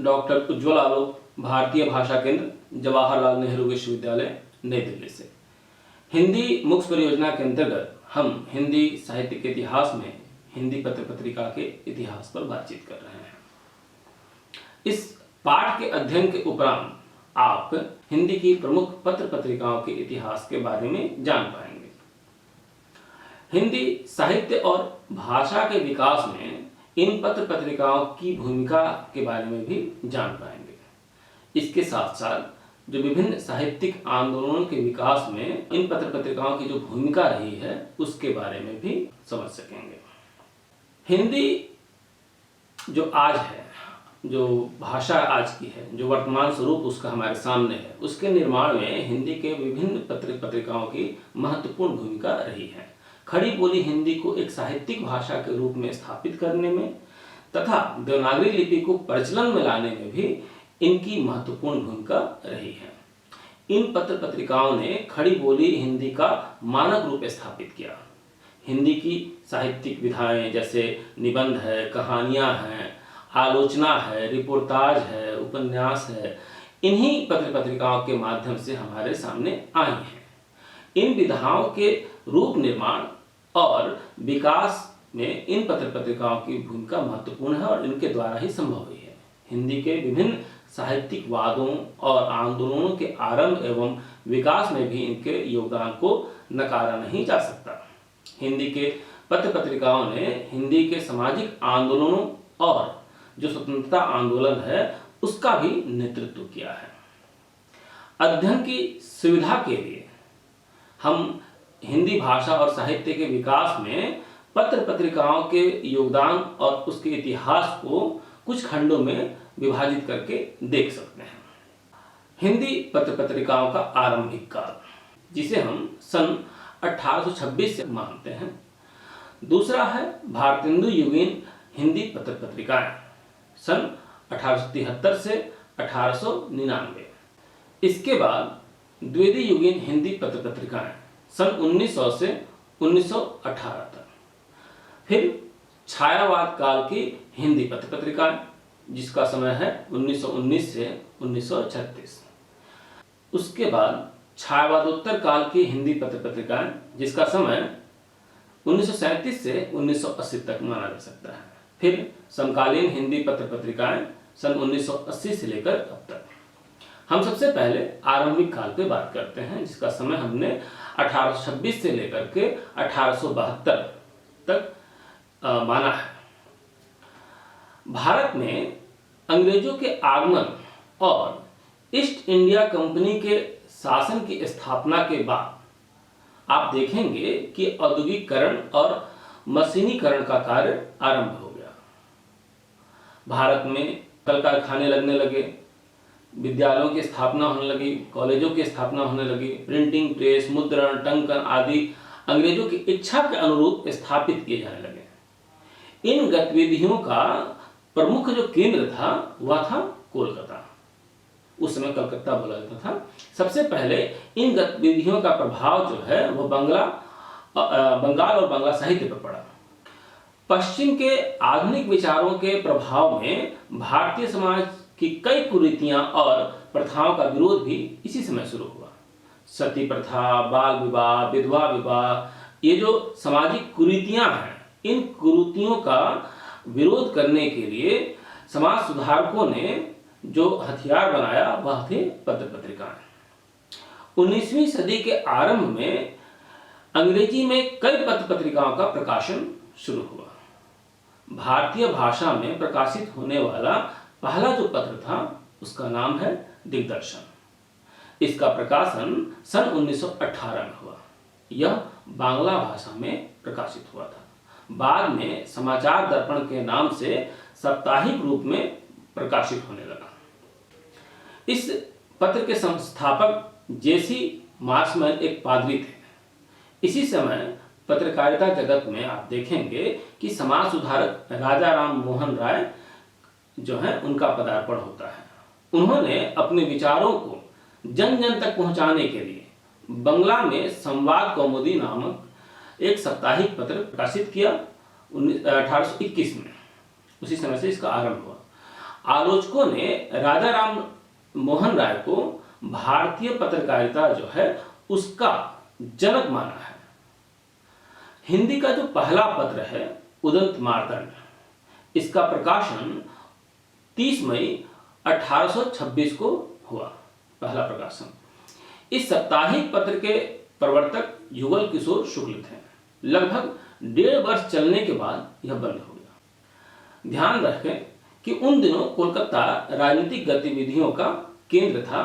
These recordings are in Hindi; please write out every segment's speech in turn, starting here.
डॉक्टर उज्ज्वल आलोक, भारतीय भाषा केंद्र, जवाहरलाल नेहरू विश्वविद्यालय, नई दिल्ली से। हिंदी मुक्स परियोजना के अंतर्गत हम हिंदी साहित्य के इतिहास में हिंदी पत्र पत्रिका के इतिहास पर बातचीत कर रहे हैं। इस पाठ के अध्ययन के उपरांत आप हिंदी की प्रमुख पत्र पत्रिकाओं के इतिहास के बारे में जान पाएंगे। हिंदी साहित्य और भाषा के विकास में इन पत्र पत्रिकाओं की भूमिका के बारे में भी जान पाएंगे। इसके साथ साथ जो विभिन्न साहित्यिक आंदोलनों के विकास में इन पत्र पत्रिकाओं की जो भूमिका रही है उसके बारे में भी समझ सकेंगे। हिंदी जो आज है, जो भाषा आज की है, जो वर्तमान स्वरूप उसका हमारे सामने है, उसके निर्माण में हिंदी के विभिन्न पत्र पत्रिकाओं की महत्वपूर्ण भूमिका रही है। खड़ी बोली हिंदी को एक साहित्यिक भाषा के रूप में स्थापित करने में तथा देवनागरी लिपि को प्रचलन में लाने में भी इनकी महत्वपूर्ण भूमिका रही है। इन पत्र पत्रिकाओं ने खड़ी बोली हिंदी का मानक रूप स्थापित किया। हिंदी की साहित्यिक विधाएं जैसे निबंध है, कहानियां हैं, आलोचना है, रिपोर्टाज है, उपन्यास है, इन्हीं पत्र पत्रिकाओं के माध्यम से हमारे सामने आई हैं। इन विधाओं के रूप निर्माण और विकास में इन पत्र पत्रिकाओं की भूमिका महत्वपूर्ण है और इनके द्वारा ही संभव हुई है। हिंदी के विभिन्न साहित्यिक वादों और आंदोलनों के आरंभ एवं विकास में भी इनके योगदान को नकारा नहीं जा सकता। हिंदी के पत्र पत्रिकाओं ने हिंदी के सामाजिक आंदोलनों और जो स्वतंत्रता आंदोलन है उसका भी नेतृत्व किया है। अध्ययन की सुविधा के लिए हम हिंदी भाषा और साहित्य के विकास में पत्र पत्रिकाओं के योगदान और उसके इतिहास को कुछ खंडों में विभाजित करके देख सकते हैं। हिंदी पत्र पत्रिकाओं का आरंभिक काल, जिसे हम सन 1826 से मानते हैं। दूसरा है भारतेंदु युगीन हिंदी पत्र पत्रिकाएं, सन 1873 से 1899। इसके बाद द्विवेदी युगीन हिंदी पत्र पत्रिकाएं, सन 1900 से 1918 तक। फिर छायावाद काल की हिंदी पत्र पत्रिकाएं, जिसका समय है 1919 से 1936। उसके बाद छायावादोत्तर काल की हिंदी पत्र पत्रिकाएं, जिसका समय 1937 से 1980 तक माना जा सकता है। फिर समकालीन हिंदी पत्र पत्रिकाएं, सन 1980 से लेकर अब तक। हम सबसे पहले आरंभिक काल पे बात करते हैं, जिसका समय हमने 1826 से लेकर के 1872 तक माना है। भारत में अंग्रेजों के आगमन और ईस्ट इंडिया कंपनी के शासन की स्थापना के बाद आप देखेंगे कि औद्योगिकीकरण और मशीनीकरण का कार्य आरंभ हो गया। भारत में कल कारखाने लगने लगे, विद्यालयों की स्थापना होने लगी, कॉलेजों की स्थापना होने लगी, प्रिंटिंग प्रेस, मुद्रण, टंकन आदि अंग्रेजों की इच्छा के अनुरूप स्थापित किए जाने लगे। इन गतिविधियों का प्रमुख जो केंद्र था वह था कोलकाता। उस समय कलकत्ता बोला जाता था। सबसे पहले इन गतिविधियों का प्रभाव जो है वह बंगाल और बांग्ला साहित्य पर पड़ा। पश्चिम के आधुनिक विचारों के प्रभाव में भारतीय समाज की कई कुरीतियां और प्रथाओं का विरोध भी इसी समय शुरू हुआ। सती प्रथा, बाल विवाह, विधवा विवाह, ये जो सामाजिक कुरीतियां हैं, इन कुरीतियों का विरोध करने के लिए समाज सुधारकों ने जो हथियार बनाया वह थे पत्र पत्रिकाएं। 19वीं सदी के आरंभ में अंग्रेजी में कई पत्र पत्रिकाओं का प्रकाशन शुरू हुआ। भारतीय भाषा में प्रकाशित होने वाला पहला जो पत्र था उसका नाम है दिग्दर्शन। इसका प्रकाशन सन 1918 में हुआ। यह बांग्ला भाषा में प्रकाशित हुआ था। बाद में समाचार दर्पण के नाम से साप्ताहिक रूप में प्रकाशित होने लगा। इस पत्र के संस्थापक जेसी मार्शमैन एक पादरी थे। इसी समय पत्रकारिता जगत में आप देखेंगे कि समाज सुधारक राजा राम मोहन राय जो है उनका पदार्पण होता है। उन्होंने अपने विचारों को जन जन तक पहुंचाने के लिए बंगला में संवाद कौमुदी नामक एक साप्ताहिक पत्र प्रकाशित किया 1821 में। उसी समय से इसका आरंभ हुआ। आलोचकों ने राजा राम मोहन राय को भारतीय पत्रकारिता जो है उसका जनक माना है। हिंदी का जो पहला पत्र है उदंत मार्तंड, इसका प्रकाशन 30 मई 1826 को हुआ, पहला प्रकाशन। इस साप्ताहिक पत्र के प्रवर्तक युगल किशोर शुक्ल थे। लगभग 1.5 वर्ष चलने के बाद यह बंद हो गया। ध्यान रखें कि उन दिनों कोलकाता राजनीतिक गतिविधियों का केंद्र था।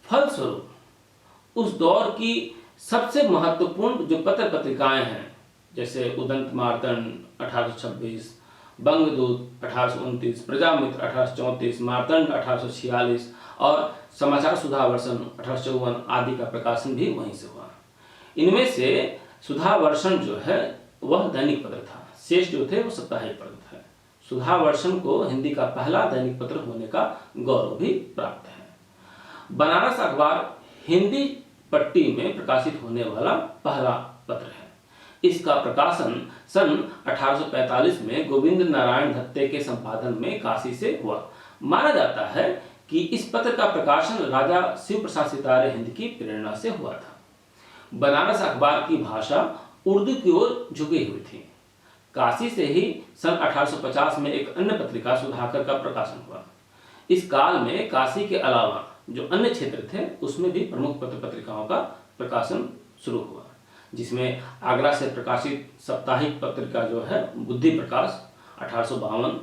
फलस्वरूप उस दौर की सबसे महत्वपूर्ण जो पत्र पत्रिकाएं हैं, जैसे उदंत मार्तंड 1826, बंगदूत 1829, प्रजामित्र 1834, मार्तंड 1846 और समाचार सुधावर्षन 1854 आदि का प्रकाशन भी वहीं से हुआ। इनमें से सुधावर्षन जो है वह दैनिक पत्र था, शेष जो थे वो साप्ताहिक पत्र थे। सुधावर्षन को हिंदी का पहला दैनिक पत्र होने का गौरव भी प्राप्त है। बनारस अखबार हिंदी पट्टी में प्रकाशित होने वाला पहला पत्र है। इसका प्रकाशन सन 1845 में गोविंद नारायण दत्ते के संपादन में काशी से हुआ। माना जाता है कि इस पत्र का प्रकाशन राजा शिव प्रसाद सितारे हिंद की प्रेरणा से हुआ था। बनारस अखबार की भाषा उर्दू की ओर झुकी हुई थी। काशी से ही सन 1850 में एक अन्य पत्रिका सुधाकर का प्रकाशन हुआ। इस काल में काशी के अलावा जो अन्य क्षेत्र थे उसमें भी प्रमुख पत्र पत्रिकाओं का प्रकाशन शुरू हुआ, जिसमें आगरा से प्रकाशित साप्ताहिक पत्रिका जो है बुद्धि प्रकाश 1852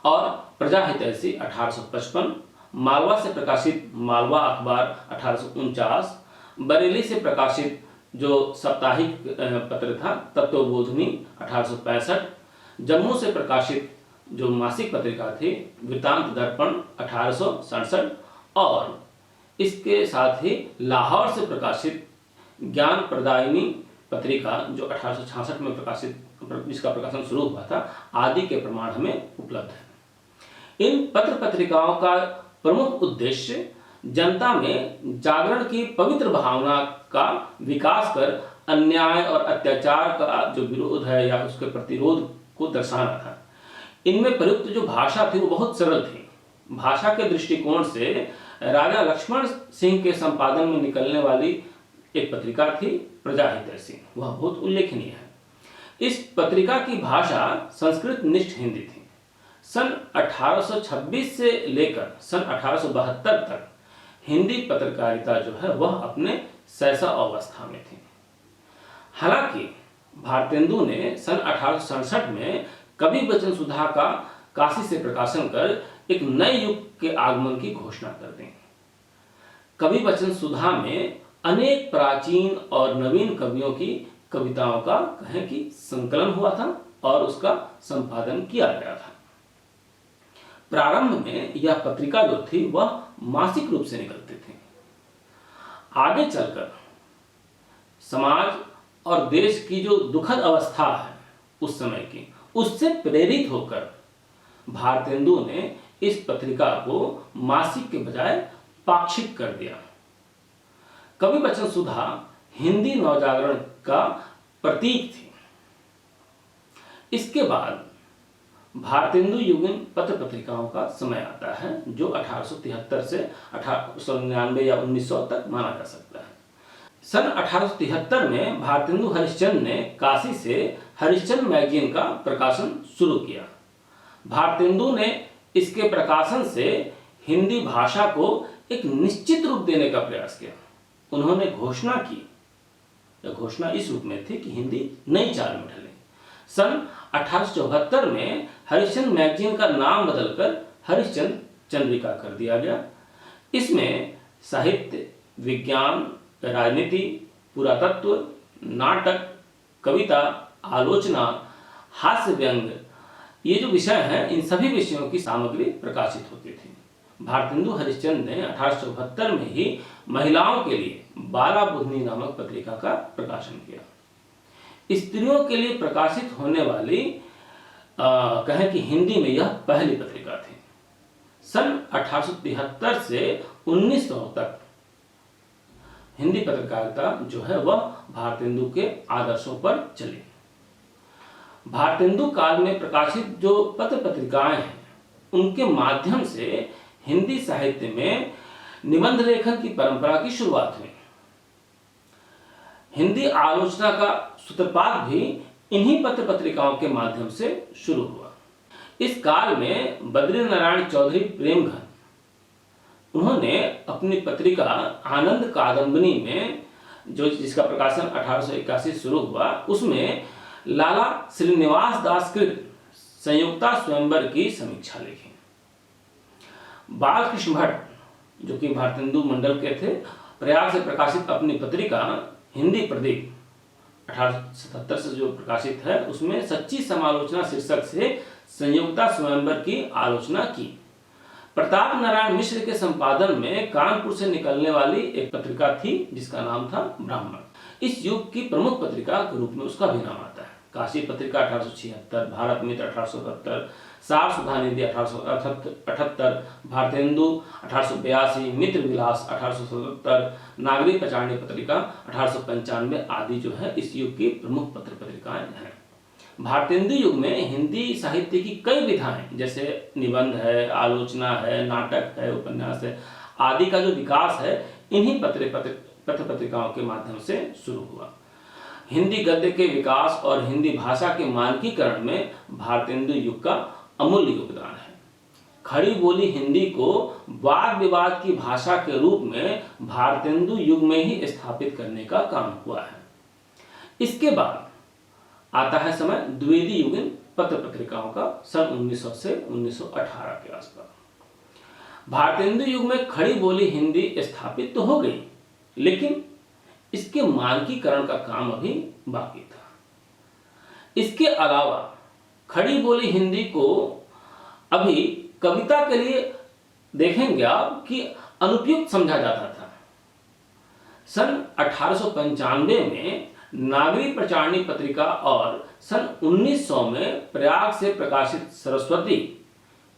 और प्रजा हितैषी 1855, मालवा से प्रकाशित मालवा अखबार 1849, बरेली से प्रकाशित जो साप्ताहिक पत्र था तत्वबोधिनी 1865, जम्मू से प्रकाशित जो मासिक पत्रिका थी वृतांत दर्पण 1867 और इसके साथ ही लाहौर से प्रकाशित ज्ञान प्रदायिनी पत्रिका जो 1866 में प्रकाशित, जिसका प्रकाशन शुरू हुआ था, आदि के प्रमाण हमें उपलब्ध है। इन पत्र पत्रिकाओं का प्रमुख उद्देश्य जनता में जागरण की पवित्र भावना का विकास कर अन्याय और अत्याचार का जो विरोध है या उसके प्रतिरोध को दर्शाना था। इनमें प्रयुक्त जो भाषा थी वो बहुत सरल थी। भाषा के दृष्टिकोण से राजा लक्ष्मण सिंह के संपादन में निकलने वाली एक पत्रिका थी प्रजा हितैषी, वह बहुत उल्लेखनीय है। इस पत्रिका की भाषा संस्कृत निष्ठ हिंदी थी। सन 1826 से लेकर सन 1872 तक हिंदी पत्रकारिता जो है वह अपने शैशव अवस्था में थी। हालांकि भारतेंदु ने सन 1867 में कवि वचन सुधा का काशी से प्रकाशन कर एक नए युग के आगमन की घोषणा कर दी। कवि वचन सुधा में अनेक प्राचीन और नवीन कवियों की कविताओं का कहें कि संकलन हुआ था और उसका संपादन किया गया था। प्रारंभ में यह पत्रिका जो थी वह मासिक रूप से निकलती थी। आगे चलकर समाज और देश की जो दुखद अवस्था है उस समय की, उससे प्रेरित होकर भारतेंदु ने इस पत्रिका को मासिक के बजाय पाक्षिक कर दिया। कवि वचन सुधा हिंदी नवजागरण का प्रतीक थी। इसके बाद भारतेंदु युगीन पत्र पत्रिकाओं का समय आता है जो 1873 से 1899 या 1900 तक माना जा सकता है। सन 1873 में भारतेंदु हरिश्चंद्र ने काशी से हरिश्चंद्र मैगजीन का प्रकाशन शुरू किया। भारतेंदु ने इसके प्रकाशन से हिंदी भाषा को एक निश्चित रूप देने का प्रयास किया। उन्होंने घोषणा की, यह घोषणा इस रूप में थी कि हिंदी नई चाल में ढले। सन 1874 में हरिश्चंद्र मैगजीन का नाम बदलकर हरिश्चंद्र चंद्रिका कर दिया गया। इसमें साहित्य, विज्ञान, राजनीति, पुरातत्व, नाटक, कविता, आलोचना, हास्य व्यंग, ये जो विषय हैं इन सभी विषयों की सामग्री प्रकाशित होती थी। भारतेंदु हरिश्चंद्र ने 1872 में ही महिलाओं के लिए बाला बुधनी नामक पत्रिका का प्रकाशन किया। स्त्रियों के लिए प्रकाशित होने वाली कहें कि हिंदी में यह पहली पत्रिका थी। सन 1873 से 1900 तक हिंदी पत्रकारिता जो है वह भारतेंदु के आदर्शों पर चली। भारतेंदु काल में प्रकाशित जो पत्र पत्रिकाएं हैं उनके माध्यम से हिंदी साहित्य में निबंध लेखन की परंपरा की शुरुआत हुई। हिंदी आलोचना का सूत्रपात भी इन्हीं पत्र पत्रिकाओं के माध्यम से शुरू हुआ। इस काल में बद्री नारायण चौधरी प्रेमघन, उन्होंने अपनी पत्रिका आनंद कादंबनी में, जो जिसका प्रकाशन 1881 शुरू हुआ, उसमें लाला श्रीनिवास दास कृत संयुक्ता स्वयंवर की समीक्षा लिखी। बालकृष्ण भट्ट, जो कि भारतेंदु मंडल के थे, प्रयाग से प्रकाशित अपनी पत्रिका हिंदी प्रदीप 1877 से जो प्रकाशित है, उसमें सच्ची समालोचना शीर्षक से संयुक्ता स्वयंवर की आलोचना की। प्रताप नारायण मिश्र के संपादन में कानपुर से निकलने वाली एक पत्रिका थी जिसका नाम था ब्राह्मण। इस युग की प्रमुख पत्रिका के रूप में उसका भी नाम आता है। काशी पत्रिका 1876, भारत मित्र 1877, सार सुधानिधि 1878, भारतेंदु 1882, मित्र विलास 1877, नागरी प्रचारणी पत्रिका 1895 आदि जो है इस युग की प्रमुख पत्र पत्रिकाएं हैं। भारतेंदु युग में हिंदी साहित्य की कई विधाएं, जैसे निबंध है, आलोचना है, नाटक है, उपन्यास है आदि का जो विकास है, इन्हीं पत्र पत्रिकाओं के माध्यम से शुरू हुआ। हिंदी गद्य के विकास और हिंदी भाषा के मानकीकरण में भारतेंदु युग का अमूल्य योगदान है। खड़ी बोली हिंदी को वाद विवाद की भाषा के रूप में भारतेंदु युग में ही स्थापित करने का काम हुआ है। इसके बाद आता है समय द्विवेदी युगीन पत्र पत्रिकाओं का, सन 1900 से 1918 के आसपास। भारतेंदु युग में खड़ी बोली हिंदी स्थापित तो हो गई, लेकिन इसके मानकीकरण का काम अभी बाकी था। इसके अलावा खड़ी बोली हिंदी को अभी कविता के लिए देखेंगे आप कि अनुपयुक्त समझा जाता था। सन 1895 में नागरी प्रचारणी पत्रिका और सन 1900 में प्रयाग से प्रकाशित सरस्वती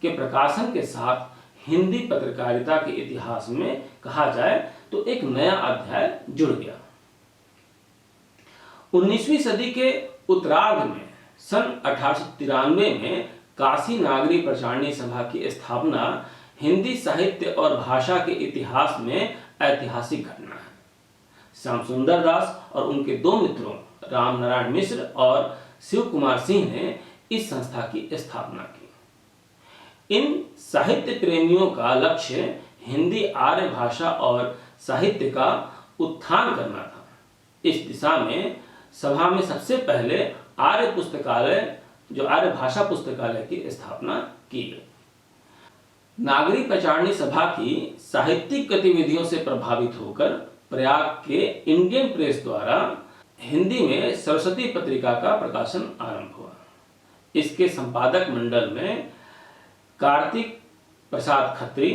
के प्रकाशन के साथ हिंदी पत्रकारिता के इतिहास में कहा जाए तो एक नया अध्याय जुड़ गया। 19वीं सदी के उत्तरार्ध में सन 1893 में काशी नागरी प्रचारणी सभा की स्थापना हिंदी साहित्य और भाषा के इतिहास में ऐतिहासिक घटना है। श्याम सुंदर दास और उनके दो मित्रों राम नारायण मिश्र और शिव कुमार सिंह ने इस संस्था की स्थापना की। इन साहित्य प्रेमियों का लक्ष्य हिंदी आर्य भाषा और साहित्य का उत्थान करना था। इस दिशा में सभा में सबसे पहले आर्य पुस्तकालय, जो आर्य भाषा पुस्तकालय की स्थापना की गई। नागरी प्रचारणी सभा की साहित्यिक गतिविधियों से प्रभावित होकर प्रयाग के इंडियन प्रेस द्वारा हिंदी में सरस्वती पत्रिका का प्रकाशन आरंभ हुआ। इसके संपादक मंडल में कार्तिक प्रसाद खत्री,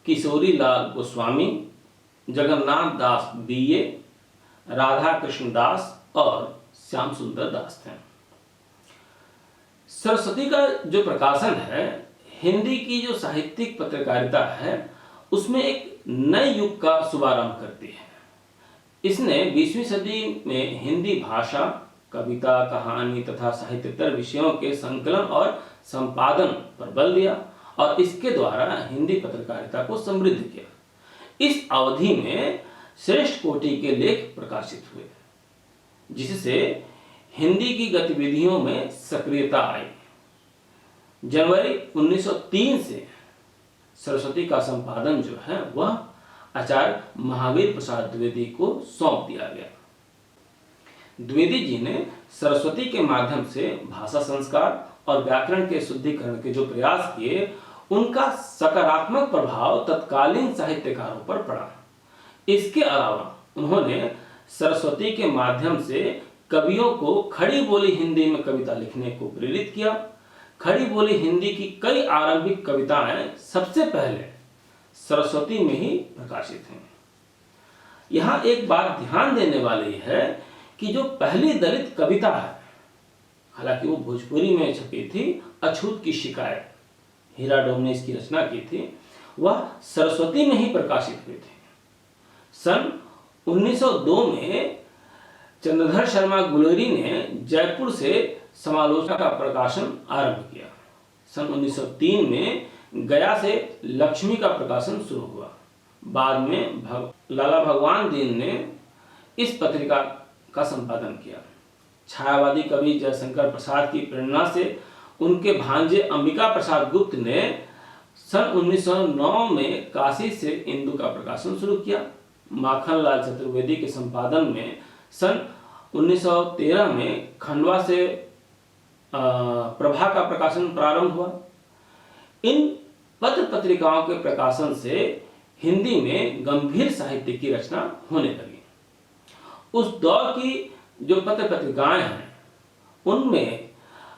किशोरी लाल गोस्वामी, जगन्नाथ दास बीए, राधा कृष्ण दास और श्याम सुंदर दास थे। सरस्वती का जो प्रकाशन है, हिंदी की जो साहित्यिक पत्रकारिता है, उसमें एक नए युग का शुभारंभ करती है। इसने 20वीं सदी में हिंदी भाषा, कविता, कहानी तथा साहित्येतर विषयों के संकलन और संपादन पर बल दिया और इसके द्वारा हिंदी पत्रकारिता को समृद्ध किया। इस अवधि में श्रेष्ठ कोटि के लेख प्रकाशित हुए, जिससे हिंदी की गतिविधियों में सक्रियता आई। जनवरी 1903 से सरस्वती का संपादन जो है वह आचार्य महावीर प्रसाद द्विवेदी को सौंप दिया गया। द्विवेदी जी ने सरस्वती के माध्यम से भाषा संस्कार और व्याकरण के शुद्धिकरण के जो प्रयास किए, उनका सकारात्मक प्रभाव तत्कालीन साहित्यकारों पर पड़ा। इसके अलावा उन्होंने सरस्वती के माध्यम से कवियों को खड़ी बोली हिंदी में कविता लिखने को प्रेरित किया। खड़ी बोली हिंदी की कई आरंभिक कविताएं सबसे पहले सरस्वती में ही प्रकाशित हैं। यहाँ एक बात ध्यान देने वाली है कि जो पहली दलित कविता है, हालांकि वो भोजपुरी में छपी थी, अछूत की शिकायत, हीरा डोम ने इसकी रचना की थी, वह सरस्वती में ही प्रकाशित हुई थी। सन 1902 में चंद्रधर शर्मा गुलेरी ने जयपुर से समालोचना का प्रकाशन आरंभ किया। सन 1903 में गया से लक्ष्मी का प्रकाशन शुरू हुआ। बाद में लाला भगवान दीन ने इस पत्रिका का संपादन किया। छायावादी कवि जयशंकर प्रसाद की प्रेरणा से उनके भांजे अंबिका प्रसाद गुप्त ने सन 1909 में काशी से इंदु का प्रकाशन शुरू किया। माखनलाल चतुर्वेदी के संपादन में सन 1913 में खंडवा से प्रभा का प्रकाशन प्रारंभ हुआ। इन पत्र पत्रिकाओं के प्रकाशन से हिंदी में गंभीर साहित्य की रचना होने लगी। उस दौर की जो पत्र पत्रिकाएं हैं उनमें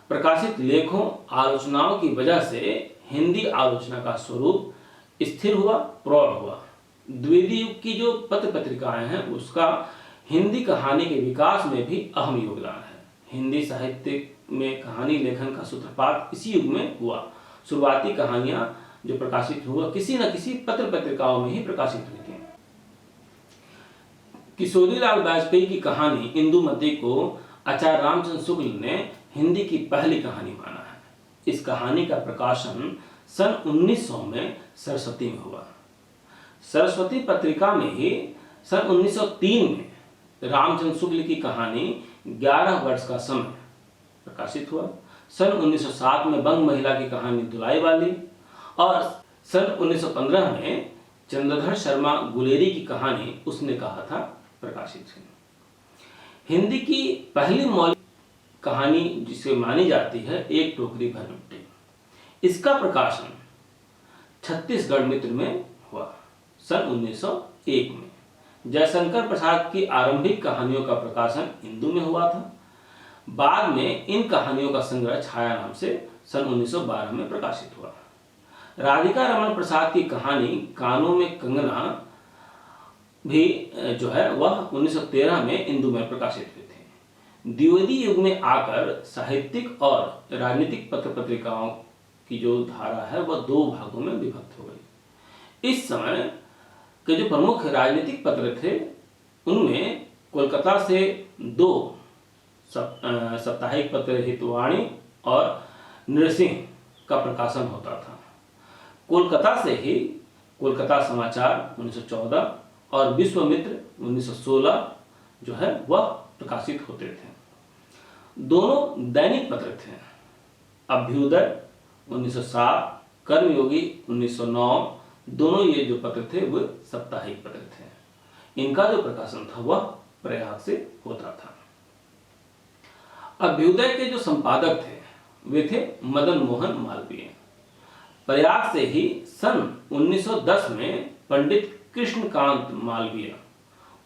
प्रकाशित लेखों आलोचनाओं की वजह से हिंदी आलोचना का स्वरूप स्थिर हुआ, प्रौढ़ हुआ। द्विवेदी युग की जो पत्र पत्रिकाएं हैं उसका हिंदी कहानी के विकास में भी अहम योगदान है। हिंदी साहित्य में कहानी लेखन का सूत्रपात इसी युग में हुआ। शुरुआती कहानियां जो प्रकाशित हुआ किसी न किसी पत्र पत्रिकाओं में ही प्रकाशित हुई थी। किशोरीलाल वाजपेयी की कहानी इंदुमती को आचार्य रामचंद्र शुक्ल ने हिंदी की पहली कहानी माना है। इस कहानी का प्रकाशन सन 1900 में सरस्वती में हुआ। सरस्वती पत्रिका में ही सन 1903 में रामचंद्र शुक्ल की कहानी 11 वर्ष का समय प्रकाशित हुआ। सन 1907 में बंग महिला की कहानी दुलाई वाली और सन 1915 में चंद्रधर शर्मा गुलेरी की कहानी उसने कहा था प्रकाशित हुई। हिंदी की पहली मौलिक कहानी जिसे मानी जाती है एक टोकरी भर मिट्टी। इसका प्रकाशन छत्तीसगढ़ मित्र में हुआ सन 1901 में। जयशंकर प्रसाद की आरंभिक कहानियों का प्रकाशन हिंदू में हुआ था। बाद में इन कहानियों का संग्रह छाया नाम से सन 1912 में प्रकाशित हुआ। राधिका रमन प्रसाद की कहानी कानों में कंगना भी जो है वह 1913 में हिंदू में प्रकाशित हुई थी। द्विवेदी युग में आकर साहित्यिक और राजनीतिक पत्र पत्रिकाओं की जो धारा है वह दो भागों में विभक्त हो गई। इस समय के जो प्रमुख राजनीतिक पत्र थे उनमें कोलकाता से दो साप्ताहिक पत्र हितवाणी और नृसिंह का प्रकाशन होता था। कोलकाता से ही कोलकाता समाचार 1914 और विश्वमित्र 1916 जो है वह प्रकाशित होते थे। दोनों दैनिक पत्र थे। अभ्युदय 1907, कर्मयोगी 1909, दोनों ये जो पत्र थे वह साप्ताहिक पत्र थे। इनका जो प्रकाशन था वह प्रयाग से होता था। अभ्युदय के जो संपादक थे वे थे मदन मोहन मालवीय। प्रयाग से ही सन 1910 में पंडित कृष्णकांत मालवीय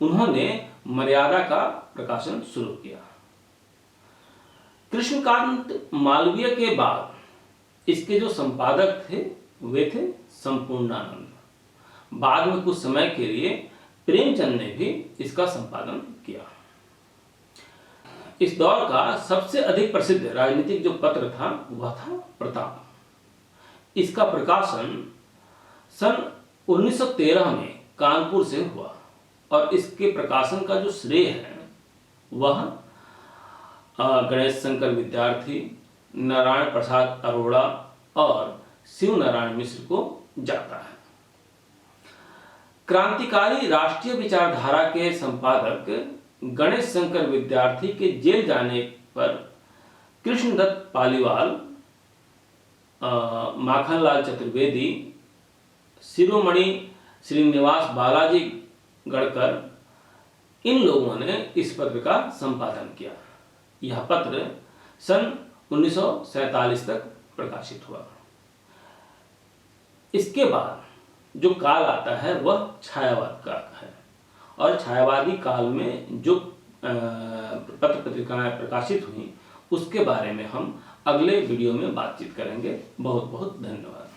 उन्होंने मर्यादा का प्रकाशन शुरू किया। कृष्णकांत मालवीय के बाद इसके जो संपादक थे वे थे संपूर्णानंद। बाद में कुछ समय के लिए प्रेमचंद ने भी इसका संपादन किया। इस दौर का सबसे अधिक प्रसिद्ध राजनीतिक जो पत्र था वह था प्रताप। इसका प्रकाशन सन 1913 में कानपुर से हुआ और इसके प्रकाशन का जो श्रेय है वह गणेश शंकर विद्यार्थी, नारायण प्रसाद अरोड़ा और शिव नारायण मिश्र को जाता है। क्रांतिकारी राष्ट्रीय विचारधारा के संपादक गणेश शंकर विद्यार्थी के जेल जाने पर कृष्णदत्त पालीवाल, माखनलाल चतुर्वेदी, शिरोमणि श्रीनिवास बालाजी गढ़कर, इन लोगों ने इस पत्र का संपादन किया। यह पत्र सन 1947 तक प्रकाशित हुआ। इसके बाद जो काल आता है वह छायावाद का है और छायावादी काल में जो पत्र पत्रिकाएं प्रकाशित हुई उसके बारे में हम अगले वीडियो में बातचीत करेंगे। बहुत बहुत धन्यवाद।